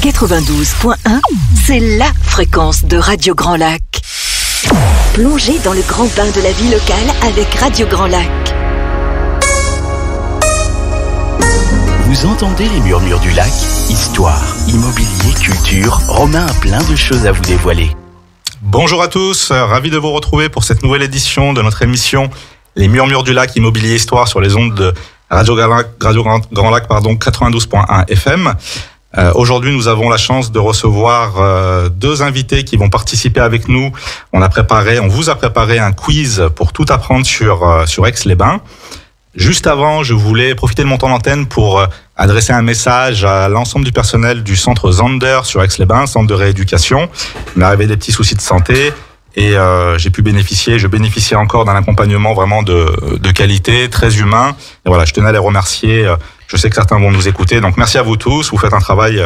92.1, c'est la fréquence de Radio Grand Lac. Plongez dans le grand bain de la vie locale avec Radio Grand Lac. Vous entendez les murmures du lac? Histoire, immobilier, culture, Romain a plein de choses à vous dévoiler. Bonjour à tous, ravi de vous retrouver pour cette nouvelle édition de notre émission Les Murmures du Lac, Immobilier Histoire sur les ondes de Radio Grand Lac, 92.1 FM. Aujourd'hui, nous avons la chance de recevoir deux invités qui vont participer avec nous. On vous a préparé un quiz pour tout apprendre sur Aix-les-Bains. Juste avant, je voulais profiter de mon temps d'antenne pour adresser un message à l'ensemble du personnel du centre Zander sur Aix-les-Bains, centre de rééducation. Il m'est arrivé des petits soucis de santé et je bénéficiais encore d'un accompagnement vraiment de qualité, très humain. Et voilà, je tenais à les remercier. Je sais que certains vont nous écouter, donc merci à vous tous. Vous faites un travail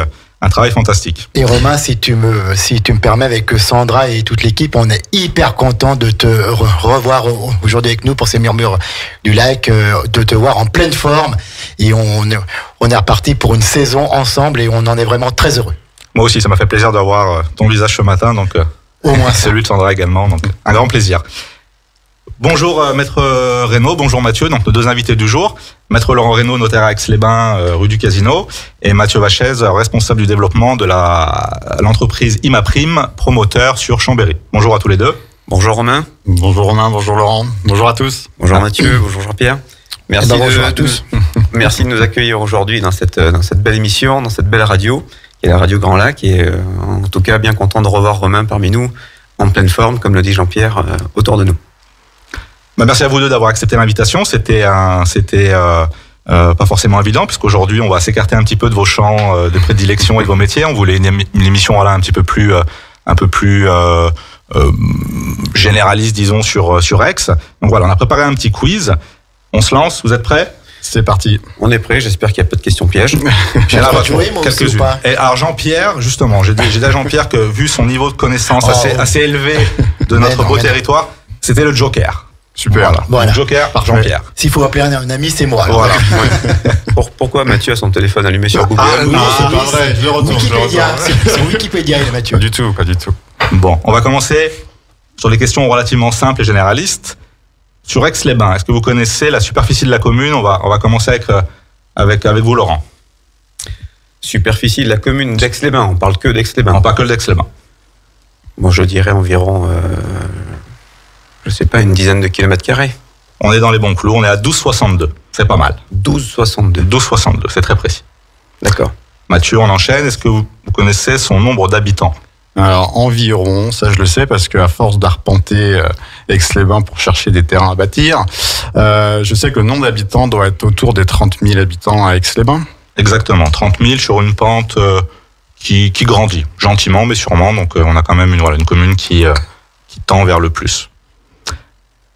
fantastique. Et Romain, si tu me permets, avec Sandra et toute l'équipe, on est hyper content de te revoir aujourd'hui avec nous pour ces murmures du lac, de te voir en pleine forme. Et on est reparti pour une saison ensemble et on en est vraiment très heureux. Moi aussi, ça m'a fait plaisir de voir ton visage ce matin, donc au moins celui de Sandra également, donc un grand plaisir. Bonjour Maître Reynaud, bonjour Mathieu, donc nos deux invités du jour. Maître Laurent Reynaud, notaire à Aix-les-Bains, rue du Casino, et Mathieu Vachez, responsable du développement de l'entreprise Imaprime, promoteur sur Chambéry. Bonjour à tous les deux. Bonjour Romain. Bonjour Romain, bonjour Laurent, bonjour à tous. Bonjour Mathieu, bonjour Jean-Pierre. Bonjour à tous. Merci de nous accueillir aujourd'hui dans cette belle émission, dans cette belle radio, qui est la Radio Grand Lac, et en tout cas bien content de revoir Romain parmi nous, en pleine forme, comme le dit Jean-Pierre, autour de nous. Merci à vous deux d'avoir accepté l'invitation. C'était pas forcément évident, puisqu'aujourd'hui on va s'écarter un petit peu de vos champs de prédilection et de vos métiers. On voulait une émission un petit peu plus généraliste, disons, sur Aix. Donc voilà, on a préparé un petit quiz. On se lance. Vous êtes prêts? C'est parti. On est prêts. J'espère qu'il n'y a pas de questions pièges. Quelques-unes. Et alors Jean-Pierre, justement, j'ai dit à Jean-Pierre que vu son niveau de connaissance assez élevé de notre beau territoire, c'était le Joker. Super. Voilà. Joker par Jean-Pierre. S'il faut appeler un ami, c'est moi. Voilà. Pourquoi Mathieu a son téléphone allumé sur Google? Non, c'est pas vrai. Je le retourne. C'est Wikipédia, Mathieu. Pas du tout. Bon, on va commencer sur les questions relativement simples et généralistes. Sur Aix-les-Bains, est-ce que vous connaissez la superficie de la commune? On va commencer avec vous, Laurent. Superficie de la commune d'Aix-les-Bains. On parle que d'Aix-les-Bains. On parle que d'Aix-les-Bains. Moi, je dirais environ, je sais pas, une dizaine de kilomètres carrés. On est dans les bons clous, on est à 12,62. C'est pas mal. 12,62. 12,62, c'est très précis. D'accord. Mathieu, on enchaîne. Est-ce que vous connaissez son nombre d'habitants? Alors environ, ça je le sais parce qu'à force d'arpenter Aix-les-Bains pour chercher des terrains à bâtir, je sais que le nombre d'habitants doit être autour des 30 000 habitants à Aix-les-Bains. Exactement, 30 000 sur une pente qui grandit, gentiment mais sûrement. Donc on a quand même une commune qui tend vers le plus.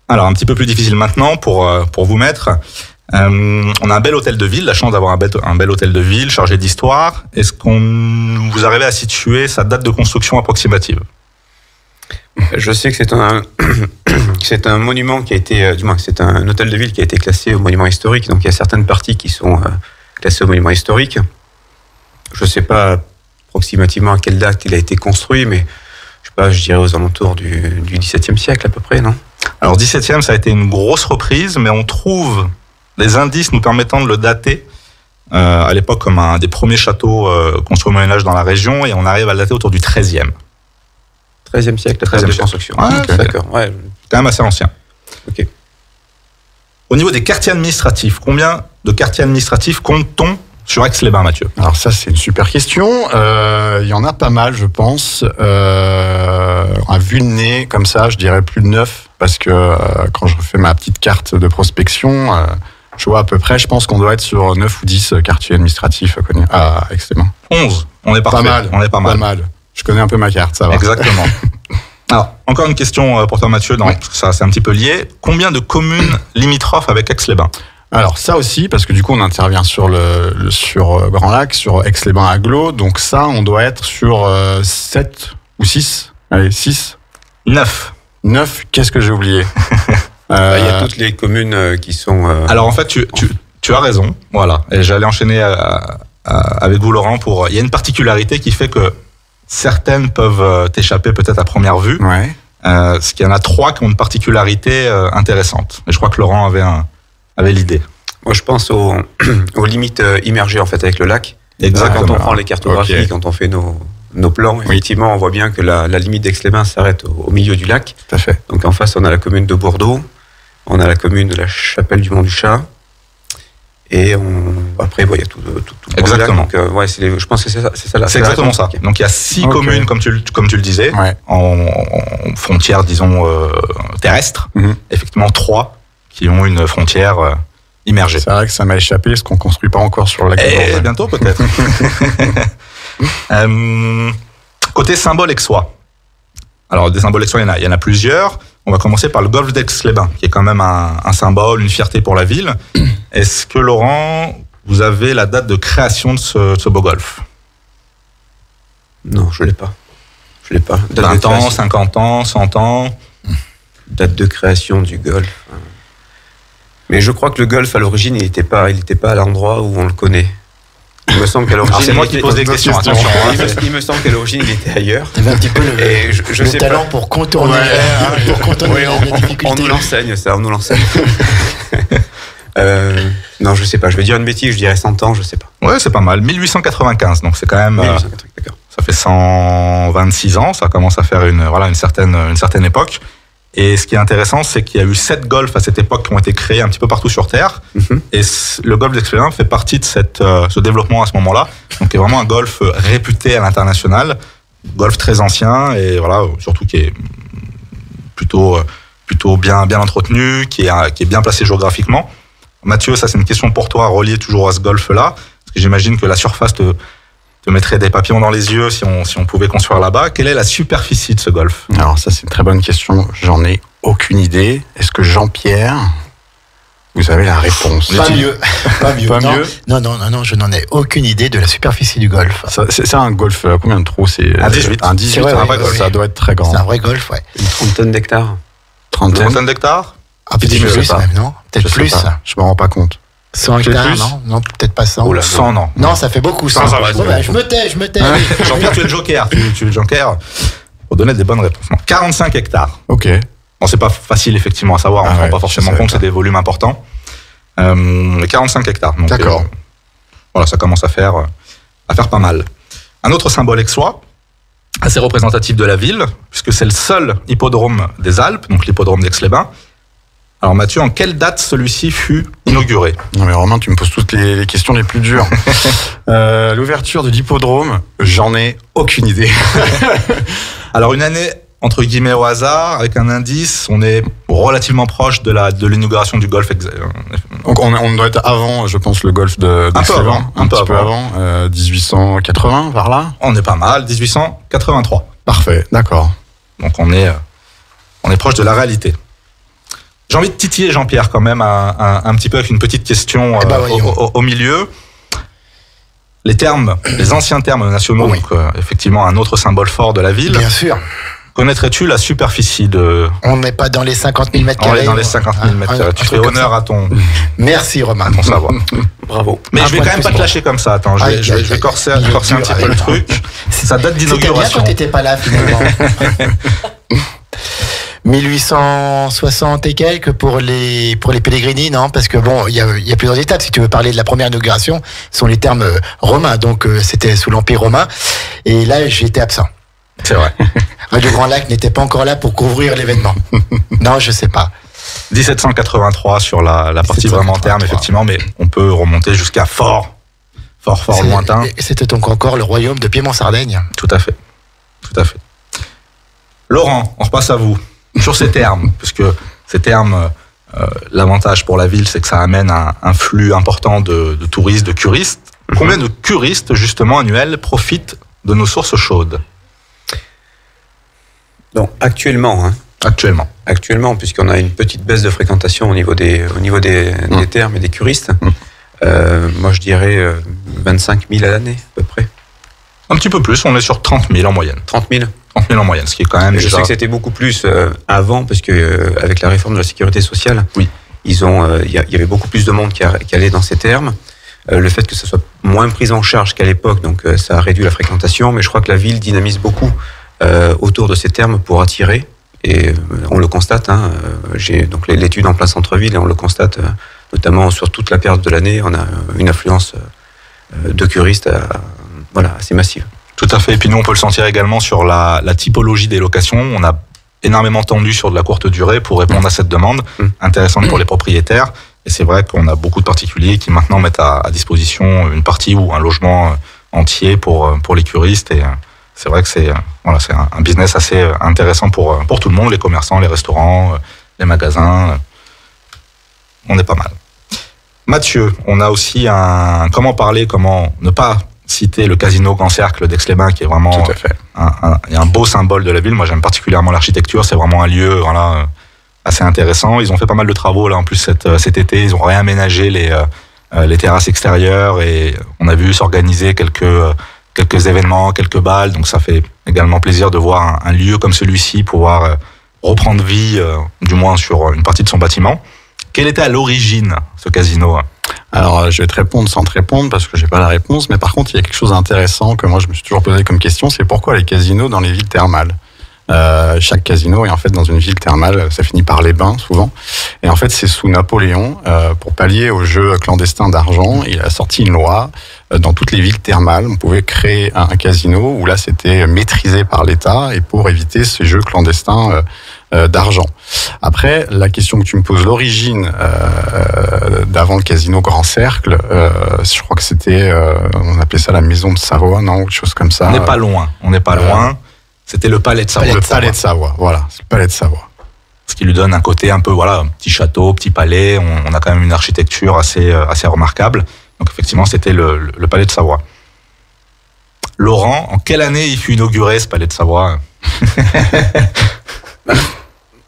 Alors un petit peu plus difficile maintenant pour vous mettre. On a un bel hôtel de ville, la chance d'avoir un bel hôtel de ville chargé d'histoire. Est-ce qu'on vous arrivez à situer sa date de construction approximative? Je sais que c'est un monument qui a été, c'est un hôtel de ville qui a été classé au monument historique. Donc il y a certaines parties qui sont classées au monument historique. Je ne sais pas approximativement à quelle date il a été construit, mais je dirais aux alentours du XVIIe siècle à peu près, non? Alors 17e, ça a été une grosse reprise, mais on trouve des indices nous permettant de le dater à l'époque comme un des premiers châteaux construits au Moyen-Âge dans la région, et on arrive à le dater autour du 13e. 13e siècle, 13e construction. Okay. D'accord. Ouais. Quand même assez ancien. Ok. Au niveau des quartiers administratifs, combien de quartiers administratifs compte-t-on sur Aix-les-Bains, Mathieu? Alors ça, c'est une super question. Il y en a pas mal, je pense. À vue de nez, comme ça, je dirais plus de 9, parce que quand je fais ma petite carte de prospection, je vois à peu près, je pense qu'on doit être sur 9 ou 10 quartiers administratifs à Aix-les-Bains. 11, on est parfait. Pas mal. Je connais un peu ma carte, ça va. Exactement. Alors, encore une question pour toi, Mathieu, donc ça c'est un petit peu lié. Combien de communes limitrophes avec Aix-les-Bains? Alors ça aussi, parce que du coup on intervient sur Grand Lac, sur Aix-les-Bains agglo, donc ça on doit être sur 7 ou 6. Allez, 6. 9. 9, qu'est-ce que j'ai oublié? Il y a toutes les communes qui sont... Alors en fait, tu as raison, voilà. Et j'allais enchaîner avec vous, Laurent, il y a une particularité qui fait que certaines peuvent t'échapper peut-être à première vue. Ouais. Parce qu'il y en a 3 qui ont une particularité intéressante. Et je crois que Laurent avait l'idée. Moi, je pense aux limites immergées en fait avec le lac. Exactement. Quand on prend les cartographies, Okay. quand on fait nos plans, effectivement, on voit bien que la limite d'Aix-les-Bains s'arrête au milieu du lac. Tout à fait. Donc en face, on a la commune de Bourdeaux, on a la commune de la Chapelle du Mont-du-Chat, et après, il y a tout le Exactement. lac. Donc, je pense que c'est ça. C'est exactement ça. Donc il y a 6 Ok. communes, comme tu le disais, Ouais. en frontière, disons, terrestre. Mhm. Effectivement, 3 qui ont une frontière immergée. C'est vrai que ça m'a échappé, parce qu'on construit pas encore sur le lac. Et bientôt peut-être. Côté symbole aixois. Alors des symboles aixois, il y en a plusieurs. On va commencer par le golfe d'Aix-les-Bains, qui est quand même un symbole, une fierté pour la ville. Est-ce que, Laurent, vous avez la date de création de ce beau golfe? Non, je l'ai pas. 20 ans, 50 ans, 100 ans? Date de création du golfe. Mais je crois que le golfe, à l'origine, il n'était pas à l'endroit où on le connaît. Il me semble qu'à l'origine. Alors c'est moi qui pose des questions, attention. Il me semble qu'à l'origine, il était ailleurs. Tu avais un petit peu Et je le sais talent pas. pour contourner, pour contourner la On difficulté. nous l'enseigne, ça, on nous l'enseigne. Non, je sais pas. Je vais dire une bêtise, je dirais 100 ans, je sais pas. Ouais, c'est pas mal. 1895, donc c'est quand même. 1880, d'accord. Ça fait 126 ans, ça commence à faire une certaine époque. Et ce qui est intéressant, c'est qu'il y a eu 7 golfs à cette époque qui ont été créés un petit peu partout sur Terre. Mhm. Et le golfe d'Aix-les-Bains fait partie de ce développement à ce moment-là. Donc, est vraiment un golfe réputé à l'international, golfe très ancien et voilà, surtout qui est plutôt bien entretenu, qui est bien placé géographiquement. Mathieu, ça c'est une question pour toi, reliée toujours à ce golfe-là, parce que j'imagine que la surface te mettrait des papillons dans les yeux si on pouvait construire là-bas. Quelle est la superficie de ce golfe? Alors ça, c'est une très bonne question. J'en ai aucune idée. Est-ce que Jean-Pierre, vous avez la réponse? Pas mieux. Pas non, mieux. Non, je n'en ai aucune idée de la superficie du golfe. C'est un golfe, combien de trous? C'est Un 18. Un 18, C'est vrai, un ouais, vrai golfe. ouais. Ça doit être très grand. C'est un vrai golfe, ouais. Une trentaine d'hectares. Une Trentaine. trentaine d'hectares? Ah, peut-être Je sais plus pas. même, non? Peut-être Je sais plus. pas. Je me rends pas compte. 100 Peut-être hectares, plus. non, peut-être pas 100. Oh là, 100, non. Non, ça fait beaucoup. 100, ça va, Bon, bah, je me tais. Jean-Pierre, tu es le joker. Tu es le joker pour donner des bonnes réponses. Non, 45 hectares. Ok. Bon, c'est pas facile effectivement à savoir, on ne se rend pas forcément je savais compte, pas. c'est des volumes importants. 45 hectares. Donc, D'accord. voilà, ça commence à faire pas mal. Un autre symbole aixois, assez représentatif de la ville, puisque c'est le seul hippodrome des Alpes, donc l'hippodrome d'Aix-les-Bains. Alors Mathieu, en quelle date celui-ci fut inauguré? Non mais Romain, tu me poses toutes les questions les plus dures. L'ouverture de l'hippodrome, j'en ai aucune idée. Alors une année entre guillemets au hasard, avec un indice, on est relativement proche de l'inauguration du golf. Donc on doit être avant, je pense, le golfe de Un peu d'Aix-les-Bains. avant, Un petit peu avant. 1880, par là. On est pas mal, 1883. Parfait, d'accord. Donc on est proche de la réalité. J'ai envie de titiller Jean-Pierre quand même un petit peu avec une petite question au milieu. Les anciens termes nationaux, Oui. donc effectivement un autre symbole fort de la ville. Bien sûr. Connaîtrais-tu la superficie de... On n'est pas dans les 50 000 mètres On carrés. est dans les 50 000 mètres carrés. Tu fais honneur à ton Merci Romain. savoir. Bravo. Mais Un je vais point quand de même pas plus, te moi. lâcher comme ça. Attends, je vais corser un petit peu le truc. Sa date C'était bien d'inauguration. quand t'étais pas là finalement. 1860 et quelques pour les Pellegrini, non? Parce que bon, il y a plusieurs étapes. Si tu veux parler de la première inauguration, ce sont les termes romains. Donc c'était sous l'Empire romain. Et là, j'étais absent. C'est vrai. Radio Grand Lac n'était pas encore là pour couvrir l'événement. Non, je sais pas. 1783 sur la partie vraiment terme, 1783. effectivement, mais on peut remonter jusqu'à fort lointain. Et c'était donc encore le royaume de Piémont-Sardaigne. Tout à fait. Laurent, on repasse à vous. Sur ces termes, puisque ces termes, l'avantage pour la ville, c'est que ça amène un flux important de touristes, de curistes. Combien de curistes, justement, annuels, profitent de nos sources chaudes Donc actuellement, puisqu'on a une petite baisse de fréquentation au niveau des termes et des curistes, moi je dirais 25 000 à l'année à peu près. Un petit peu plus, on est sur 30 000 en moyenne. 30 000. 30 000 en moyenne, ce qui est quand même Et je déjà... sais que c'était beaucoup plus avant, parce que avec la réforme de la sécurité sociale, Oui. il y avait beaucoup plus de monde qui allait dans ces termes. le fait que ça soit moins pris en charge qu'à l'époque, donc ça a réduit la fréquentation, mais je crois que la ville dynamise beaucoup autour de ces termes pour attirer, et on le constate, hein, j'ai donc l'étude en plein centre-ville, et on le constate notamment sur toute la période de l'année, on a une affluence de curistes assez massive. Tout à fait, et puis nous on peut le sentir également sur la typologie des locations, on a énormément tendu sur de la courte durée pour répondre à cette demande, intéressante pour les propriétaires. Et c'est vrai qu'on a beaucoup de particuliers qui maintenant mettent à disposition une partie ou un logement entier pour les curistes. Et c'est vrai que c'est un business assez intéressant pour tout le monde, les commerçants, les restaurants, les magasins. On est pas mal. Mathieu, on a aussi comment ne pas citer le casino Grand Cercle d'Aix-les-Bains, qui est vraiment Tout à fait. un beau symbole de la ville. Moi, j'aime particulièrement l'architecture. C'est vraiment un lieu assez intéressant. Ils ont fait pas mal de travaux là en plus cet été. Ils ont réaménagé les terrasses extérieures et on a vu s'organiser quelques événements, quelques balles. Donc ça fait également plaisir de voir un lieu comme celui-ci pouvoir reprendre vie, du moins sur une partie de son bâtiment. Quel était à l'origine ce casino ? Alors, je vais te répondre sans te répondre parce que j'ai pas la réponse. Mais par contre, il y a quelque chose d'intéressant que moi je me suis toujours posé comme question, c'est pourquoi les casinos dans les villes thermales. Chaque casino est en fait dans une ville thermale, ça finit par les bains souvent. Et en fait, c'est sous Napoléon, pour pallier au jeu clandestin d'argent, il a sorti une loi. Dans toutes les villes thermales, on pouvait créer un casino où là, c'était maîtrisé par l'État et pour éviter ces jeux clandestins d'argent. Après, la question que tu me poses, l'origine d'avant le casino Grand Cercle, je crois que c'était, on appelait ça la Maison de Savoie, non, ou quelque chose comme ça. On n'est pas loin. C'était le Palais de Savoie. Le Palais de Savoie, voilà, c'est le Palais de Savoie. Ce qui lui donne un côté un peu, un petit château, petit palais. On a quand même une architecture assez remarquable. Donc effectivement, c'était le Palais de Savoie. Laurent, en quelle année il fut inauguré ce Palais de Savoie ?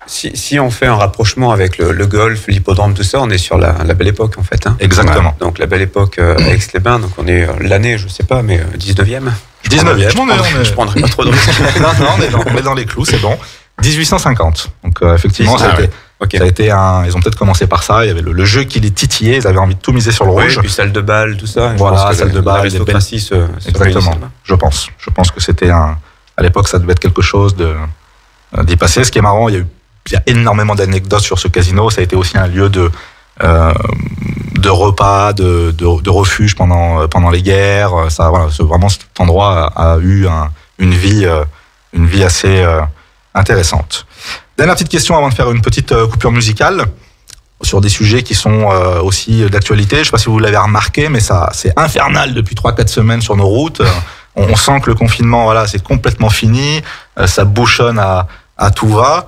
Si on fait un rapprochement avec le golf, l'hippodrome, tout ça, on est sur la belle époque en fait. Hein. Exactement. Ouais. Donc la belle époque à Aix-les-Bains, donc on est l'année, je sais pas, mais 19e. 19e, je prendrai pas trop de risques. Non, on est dans les clous, c'est bon. 1850. Donc effectivement, ça a été ils ont peut-être commencé par ça. Il y avait le jeu qui les titillait. Ils avaient envie de tout miser sur le rouge. Et puis salle de bal, tout ça. Voilà, salle de bal, l'aristocratie exactement. Je pense que c'était à l'époque, ça devait être quelque chose d'y passer. Ce qui est marrant, il y a énormément d'anecdotes sur ce casino. Ça a été aussi un lieu de repas, de refuge pendant les guerres. Vraiment, cet endroit a eu une vie assez intéressante. Dernière petite question avant de faire une petite coupure musicale sur des sujets qui sont aussi d'actualité. Je ne sais pas si vous l'avez remarqué, mais c'est infernal depuis 3-4 semaines sur nos routes. On sent que le confinement, c'est complètement fini. Ça bouchonne à tout va.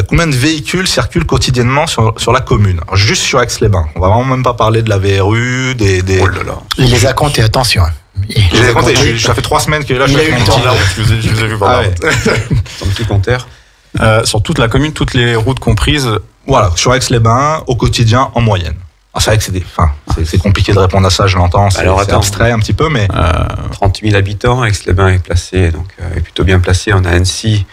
Combien de véhicules circulent quotidiennement sur la commune ? Alors, juste sur Aix-les-Bains. On va vraiment même pas parler de la VRU, des... Oh là là. Il les a comptés, attention. Je les ai comptés. Ça fait 3 semaines que là, je suis là. Je vous ai vu par là. Son petit compteur. Sur toute la commune, toutes les routes comprises. Voilà, sur Aix-les-Bains, au quotidien, en moyenne. Alors, c'est vrai que c'est compliqué de répondre à ça, je l'entends. C'est abstrait un petit peu, mais... 30 000 habitants, Aix-les-Bains est placé, donc est plutôt bien placé. On a Annecy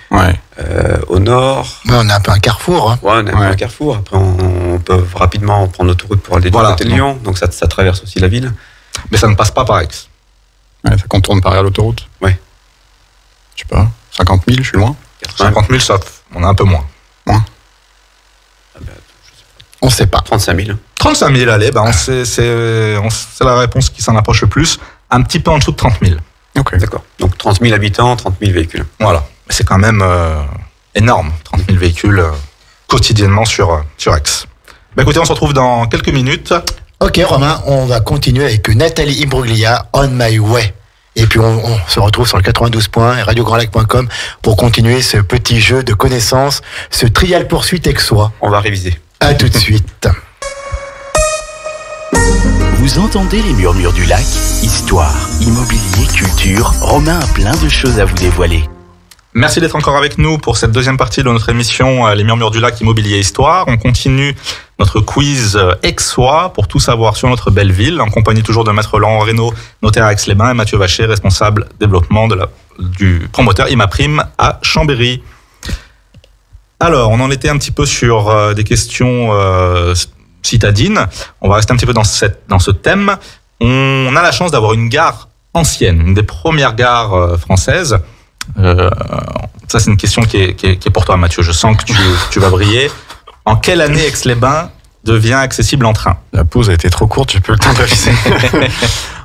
au nord. Ouais, on a un peu un carrefour. Hein. Ouais, on a un peu un carrefour. Après, on peut rapidement prendre l'autoroute pour aller du côté de Lyon, donc ça traverse aussi la ville. Mais ça ne passe pas par Aix. Ouais, ça contourne par l'autoroute. Ouais. Je sais pas, 50 000, je suis loin. 50 000, ça, on a un peu moins. On ne sait pas. 35 000. 35 000, allez, c'est la réponse qui s'en approche le plus. Un petit peu en dessous de 30 000. Okay. D'accord. Donc 30 000 habitants, 30 000 véhicules. Voilà. C'est quand même énorme, 30 000 véhicules quotidiennement sur Aix. Écoutez, on se retrouve dans quelques minutes. Ok, Romain, on va continuer avec Nathalie Imbruglia, On My Way. Et puis on se retrouve sur le 92 points et radiograndlac.com pour continuer ce petit jeu de connaissances, ce trial poursuite aixois. On va réviser. À tout de suite. Vous entendez les murmures du lac ? Histoire, immobilier, culture, Romain a plein de choses à vous dévoiler. Merci d'être encore avec nous pour cette deuxième partie de notre émission Les Murmures du Lac, Immobilier Histoire. On continue notre quiz aixois pour tout savoir sur notre belle ville, en compagnie toujours de Maître Laurent Reynaud, notaire à Aix-les-Bains, et Mathieu Vacher, responsable développement du promoteur Imaprime à Chambéry. Alors, on en était un petit peu sur des questions citadines. On va rester un petit peu dans ce thème. On a la chance d'avoir une gare ancienne, une des premières gares françaises. Ça, c'est une question qui est pour toi, Mathieu. Je sens que tu vas briller. En quelle année Aix-les-Bains devient accessible en train? La pause a été trop courte, j'ai peu le temps de réviser.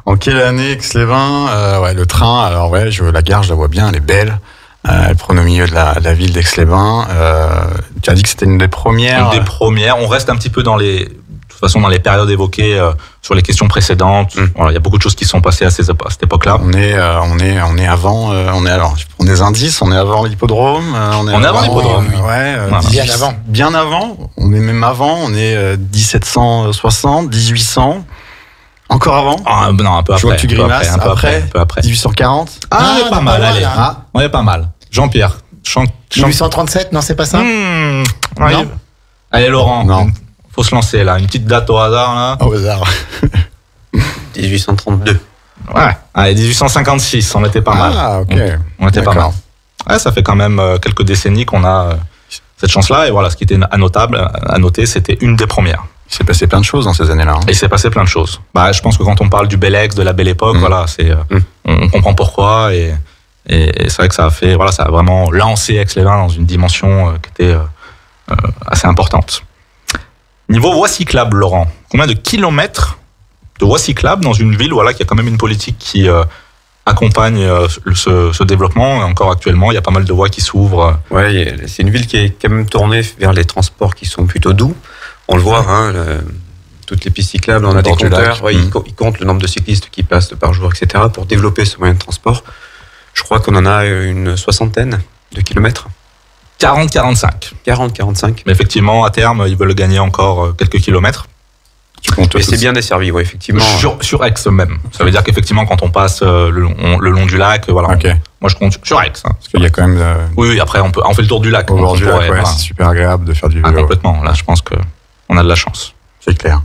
En quelle année Aix-les-Bains? Ouais, le train, alors ouais, la gare, je la vois bien, elle est belle. Elle prend au milieu de la ville d'Aix-les-Bains. Tu as dit que c'était une des premières. Une des premières. On reste un petit peu dans les périodes évoquées sur les questions précédentes. Voilà, il y a beaucoup de choses qui sont passées à cette époque-là. On est avant. On est indices. On est avant l'hippodrome. On est avant l'hippodrome. Ouais. Voilà. Bien avant. Bien avant. On est même avant. On est 1760, 1800. Encore avant. Non, un peu après. Je vois que tu grimaces. Un peu après. 1840. On est pas mal. Allez. Voilà. On est pas mal. Jean-Pierre. 1837, non, c'est pas ça? Ouais. Non. Allez, Laurent. Non. Faut se lancer là. Une petite date au hasard là. Au hasard. 1832. Ouais. Allez, 1856. On était pas mal. Ah, ok. On était pas mal. D'accord. Ouais, ça fait quand même quelques décennies qu'on a cette chance-là. Et voilà, ce qui était à noter, c'était une des premières. Il s'est passé plein de choses dans ces années-là. Et il s'est passé plein de choses. Je pense que quand on parle du bel ex, de la belle époque, voilà, on comprend pourquoi. Et c'est vrai que ça a vraiment lancé Aix-les-Bains dans une dimension qui était assez importante. Niveau voie cyclable, Laurent, combien de kilomètres de voies cyclables dans une ville, qui a quand même une politique qui accompagne ce développement. Encore actuellement, il y a pas mal de voies qui s'ouvrent. Ouais, c'est une ville qui est quand même tournée vers les transports qui sont plutôt doux. On le voit, toutes les pistes cyclables, on a des compteurs. Ouais, ils comptent le nombre de cyclistes qui passent par jour, etc. pour développer ce moyen de transport. Je crois qu'on en a une 60aine de kilomètres. 40-45. 40-45. Mais effectivement, à terme, ils veulent gagner encore quelques kilomètres. Et c'est bien desservi, ouais, effectivement. Sur Aix même. Ça veut dire qu'effectivement, quand on passe le long du lac, voilà. Ok. Moi, je compte sur Aix. Parce qu'il y a quand même. Oui, après, on fait le tour du lac. Au bord du lac, voilà. c'est super agréable de faire du vélo. Complètement. Là, je pense qu'on a de la chance. C'est clair.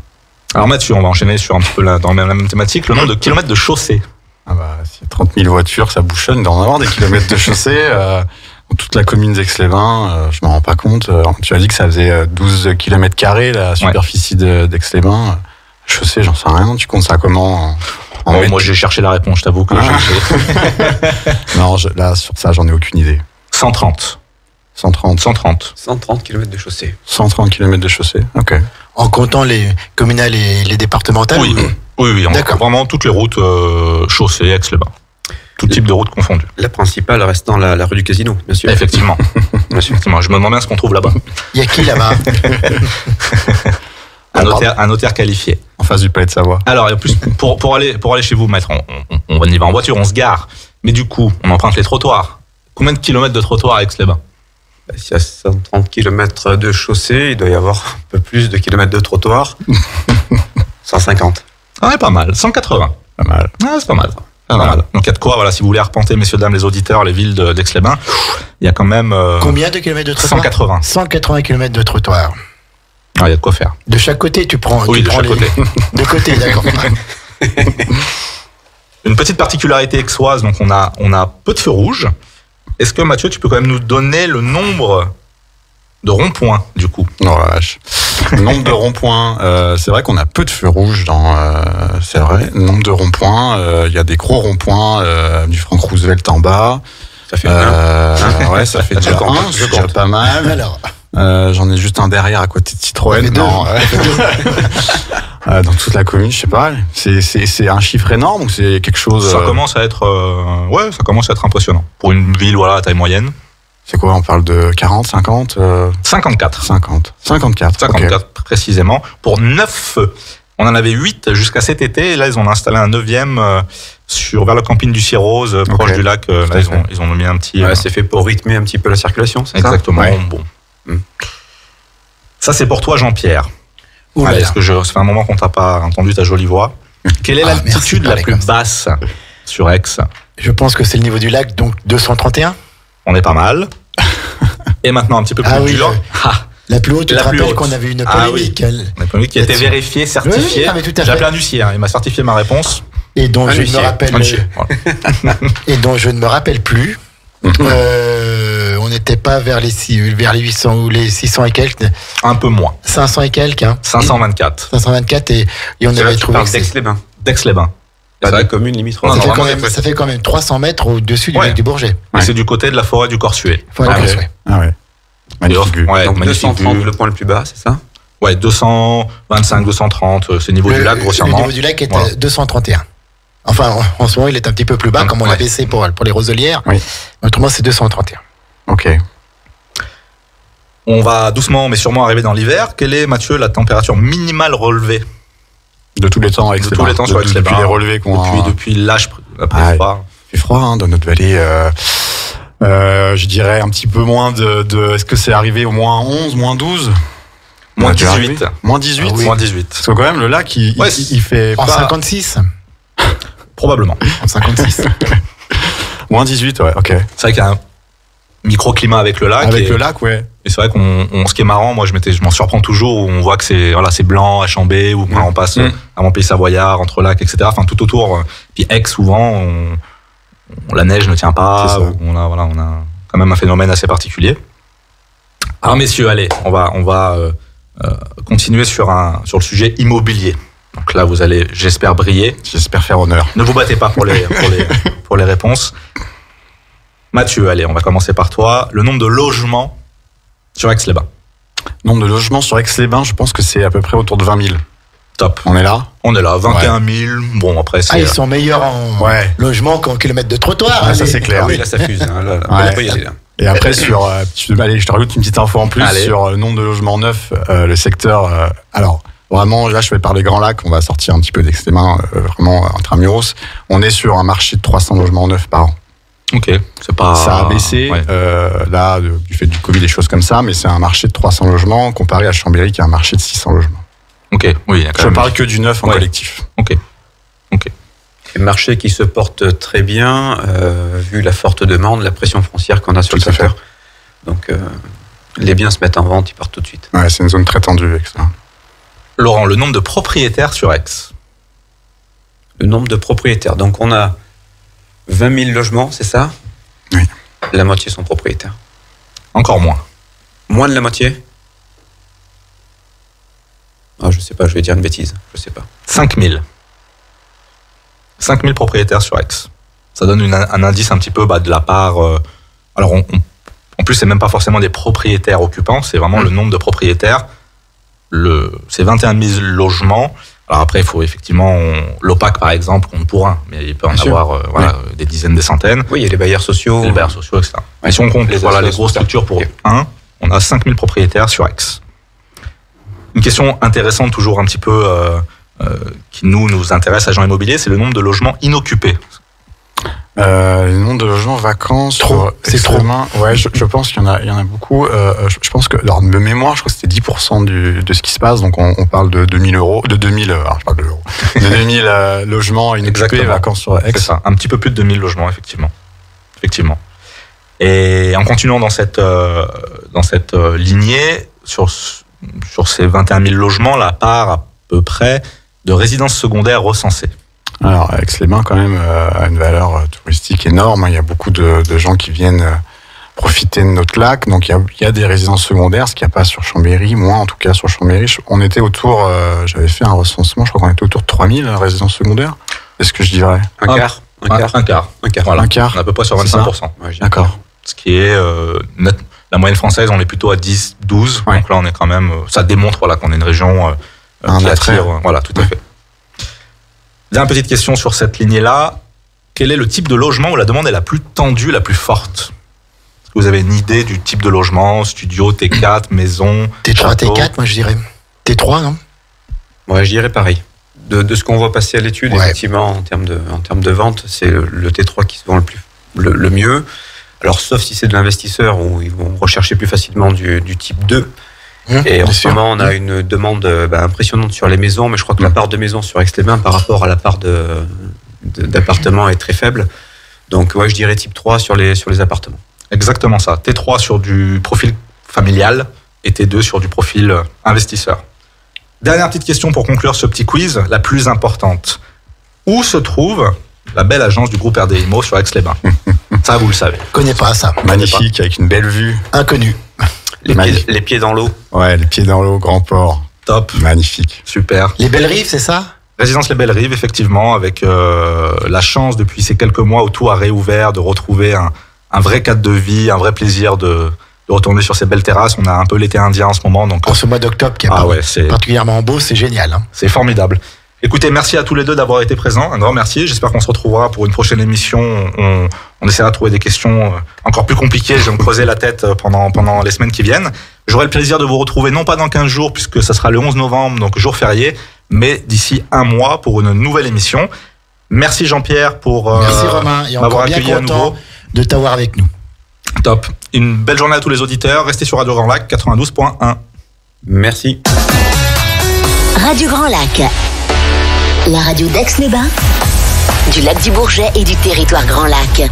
Alors, Mathieu, on va enchaîner sur un petit peu dans la même thématique. Le nombre de kilomètres de chaussée. S'il y a 30 000 voitures, ça bouchonne d'en avoir des kilomètres de chaussée. Dans toute la commune d'Aix-les-Bains, je me rends pas compte. Tu as dit que ça faisait 12 km² la superficie d'Aix-les-Bains. Chaussée, j'en sais rien. Tu comptes ça comment Moi, j'ai cherché la réponse, je t'avoue que Non, là, sur ça, j'en ai aucune idée. 130. 130 km de chaussée. 130 km de chaussée, ok. En comptant les communales et les départementales? Oui, on vraiment toutes les routes chaussées, Aix-les-Bains. Tout type de route confondues. La principale restant la rue du Casino, bien sûr. Effectivement. Effectivement. Je me demande bien ce qu'on trouve là-bas. Il y a qui là-bas? Un notaire qualifié. En face du Palais de Savoie. Alors, en plus, pour aller chez vous, maître, on y va en voiture, on se gare. Mais du coup, on emprunte les trottoirs. Combien de kilomètres de trottoirs à Aix-les-Bains? S'il y a 130 km de chaussée, il doit y avoir un peu plus de kilomètres de trottoir. 150. Pas mal. 180. Pas mal. C'est pas mal. Pas mal. Donc il y a de quoi, si vous voulez arpenter, messieurs, dames, les auditeurs, les villes d'Aix-les-Bains, il y a quand même... Combien de kilomètres de trottoir? 180. 180 km de trottoir. Il y a de quoi faire. De chaque côté, tu prends... Oui, de chaque côté. De côté, d'accord. Une petite particularité aixoise, donc on a peu de feux rouges. Est-ce que, Mathieu, tu peux quand même nous donner le nombre de ronds-points, du coup? Non, la vache. Le nombre de ronds-points, c'est vrai qu'on a peu de feux rouges c'est vrai. Le nombre de ronds-points, il y a des gros ronds-points du Franck Roosevelt en bas. Ça fait un. Ouais, ça fait déjà un, c'est déjà pas mal. Alors, j'en ai juste un derrière à côté de Citroën. Non, dans toute la commune, je sais pas. C'est un chiffre énorme ou c'est quelque chose... Ça commence à être impressionnant. Pour une ville, à taille moyenne. C'est quoi, on parle de 40, 50 54. 54, okay. Précisément. Pour 9 feux. On en avait 8 jusqu'à cet été. Et là, ils ont installé un 9e vers le camping du Cirrose, proche du lac. Là, ils ont mis un petit... c'est fait pour rythmer un petit peu la circulation, c'est exactement. ça? Bon. Ça, c'est pour toi, Jean-Pierre. Allez, ça fait un moment qu'on t'a pas entendu ta jolie voix. Quelle est l'altitude la plus basse sur Aix? Je pense que c'est le niveau du lac, donc 231. On est pas mal. Et maintenant, un petit peu plus dur. La plus haute, tu te rappelles qu'on avait une polémique. Une polémique qui a été vérifiée, certifiée. J'ai appelé un huissier, il m'a certifié ma réponse. Et dont je ne me rappelle et dont je ne me rappelle plus. On n'était pas vers les 800 ou les 600 et quelques. Un peu moins. 500 et quelques. 524. 524 et on avait trouvé que d'Aix-les-Bains. d'Aix-les-Bains. Pas C'est de vrai. commune limitrophe. Non, Ça fait vraiment, quand même- ouais. ça fait quand même 300 mètres au-dessus du Ouais. lac du Bourget. Et c'est du côté de la forêt du Corsuet. Faut aller Ah, voir, ouais. ouais. Ah ouais. Magnifique vue. Ouais, Donc magnifique 230 vue. le point le plus bas, c'est ça? Ouais, 225, 230, c'est le niveau du lac, Le grossièrement. niveau du lac est Voilà. à 231. Enfin, en ce moment, il est un petit peu plus bas, comme on l'a Ouais. baissé pour les roselières. Oui. Autrement, c'est 231. Ok. On va doucement mais sûrement arriver dans l'hiver. Quelle est, Mathieu, la température minimale relevée De tous les temps avec De tous les temps sur Aix-les-Bains. Depuis les relevés qu'on a. depuis l'âge après Ah, froid. Il fait froid hein, dans notre vallée. Je dirais un petit peu moins de. Est-ce que c'est arrivé au moins 11, moins 12? Moins Ça a dû 18. arriver Moins 18 Ah oui. Moins 18. Parce que quand même, le lac, il, Ouais, il fait En pas. 56. Probablement. En 56. Moins 18, ouais, ok. C'est vrai qu'il y a un microclimat avec le lac. Avec et, le lac, ouais. et c'est vrai ce qui est marrant, moi je m'en surprends toujours où on voit que c'est blanc à Chambé, ou quand on passe à Montpellier Savoyard, entre lacs, etc. Enfin tout autour. Puis Aix, souvent, la neige ne tient C'est pas. ça. On a quand même un phénomène assez particulier. Alors messieurs, allez, on va continuer sur le sujet immobilier. Donc là, vous allez, j'espère, briller. J'espère faire honneur. Ne vous battez pas pour les réponses. Mathieu, allez, on va commencer par toi. Le nombre de logements sur Aix-les-Bains. Nombre de logements sur Aix-les-Bains, je pense que c'est à peu près autour de 20 000. Top. On est là? On est là, 21 000. Bon, après, c'est... Ah, ils sont meilleurs en Ouais. logement qu'en kilomètres de trottoir. Ouais, hein, ça les- c'est clair. Ah oui, là ça fuse. Hein, là, Ouais. on peut y aller, là. Et après, allez, je te rajoute une petite info en plus Allez. sur le nombre de logements neufs, le secteur. Alors, vraiment, là, je vais parler Grand Lac, on va sortir un petit peu d'Aix-les-Bains, vraiment intramuros. On est sur un marché de 300 logements neufs par an. Ok, c'est pas... Ça a baissé, Ouais. là, du fait du Covid, des choses comme ça, mais c'est un marché de 300 logements comparé à Chambéry qui a un marché de 600 logements. Ok, oui. il y a quand Je même- parle que du neuf en Ouais. collectif. Ok. Un marché qui se porte très bien, vu la forte demande, la pression foncière qu'on a sur Tout le à fait. secteur. Donc, les biens se mettent en vente, ils partent tout de suite. Ouais, c'est une zone très tendue avec ça. Laurent, le nombre de propriétaires sur Aix. Le nombre de propriétaires. Donc, on a 20 000 logements, c'est ça? Oui. La moitié sont propriétaires. Encore moins. Moins de la moitié? Ah, je sais pas, je vais dire une bêtise. Je sais pas. 5 000. 5 000 propriétaires sur Aix. Ça donne un indice un petit peu de la part... alors, en plus, c'est même pas forcément des propriétaires occupants, c'est vraiment le nombre de propriétaires. C'est 21 000 logements. Alors après, il faut effectivement... L'OPAC, par exemple, compte pour un, mais il peut en Bien sûr. avoir des dizaines, des centaines. Oui, il y a les bailleurs sociaux. Les bailleurs sociaux, etc. Ouais. Et si on compte Les les associations, grosses structures pour ok. un, on a 5 000 propriétaires sur Aix. Une question intéressante, toujours un petit peu, qui nous intéresse, agents immobiliers, c'est le nombre de logements inoccupés. Le nombre de logements vacants Trop, sur c'est trop. Aix-les-Bains, ouais, je pense qu'il y en a beaucoup. Je pense que, alors, de mémoire, je crois que c'était 10% de ce qui se passe. Donc, on parle de 2000 euros, de 2000, alors, je parle d'euros, de 2000 logements inoccupés, Exactement. vacants sur Aix. C'est ça, un petit peu plus de 2000 logements, effectivement. Et en continuant dans cette lignée, sur ces 21 000 logements, la part à peu près de résidences secondaires recensées. Alors, Aix-les-Bains, quand même, a une valeur touristique énorme. Il y a beaucoup de gens qui viennent profiter de notre lac. Donc, il y a des résidences secondaires, ce qu'il n'y a pas sur Chambéry. Moi, en tout cas, sur Chambéry, on était autour, j'avais fait un recensement, je crois qu'on était autour de 3000 résidences secondaires. C'est ce que je dirais. Un Ah. quart. Un quart. Voilà. Un quart. On est à peu près sur C'est ça 25%. Ouais, je dis D'accord. Ce qui est la moyenne française, on est plutôt à 10, 12. Ouais. Donc là, on est quand même. Ça démontre qu'on est une région Un qui attrait. attire. Voilà, tout à fait. Dernière petite question sur cette lignée-là. Quel est le type de logement où la demande est la plus tendue, la plus forte? Est-ce que vous avez une idée du type de logement? Studio, T4, maison, T3, château? T4, moi je dirais. T3, non? Ouais, je dirais pareil. De ce qu'on voit passer à l'étude, Ouais. effectivement, en termes de vente, c'est le T3 qui se vend le mieux. Alors, sauf si c'est de l'investisseur où ils vont rechercher plus facilement du type 2. Et en bien ce sûr. moment, on a une demande impressionnante sur les maisons, mais je crois que la part de maisons sur Aix-les-Bains par rapport à la part d'appartements est très faible. Donc, ouais, je dirais type 3 sur les appartements. Exactement ça. T3 sur du profil familial et T2 sur du profil investisseur. Dernière petite question pour conclure ce petit quiz, la plus importante. Où se trouve la belle agence du groupe RD Immo sur Aix-les-Bains? Ça, vous le savez. Je connais pas ça. Magnifique, avec une belle vue. Inconnu. Magnifique. Les pieds dans l'eau. Ouais, les pieds dans l'eau, grand port. Top, Magnifique. super. Les belles rives, c'est ça? Résidence Les Belles Rives, effectivement, avec la chance depuis ces quelques mois où tout a réouvert, de retrouver un vrai cadre de vie, un vrai plaisir de retourner sur ces belles terrasses. On a un peu l'été indien en ce moment. Donc, En ce mois d'octobre qui est particulièrement beau, c'est génial. Hein. C'est formidable. Écoutez, merci à tous les deux d'avoir été présents. Un grand merci. J'espère qu'on se retrouvera pour une prochaine émission. On essaiera de trouver des questions encore plus compliquées. Je vais me creuser la tête pendant les semaines qui viennent. J'aurai le plaisir de vous retrouver, non pas dans 15 jours, puisque ça sera le 11 novembre, donc jour férié, mais d'ici un mois pour une nouvelle émission. Merci Jean-Pierre pour merci Romain, et m'avoir bien accueilli à nouveau. De t'avoir avec nous. Top. Une belle journée à tous les auditeurs. Restez sur Radio Grand Lac 92.1. Merci. Radio Grand Lac, la radio d'Aix-les-Bains, du lac du Bourget et du territoire Grand Lac.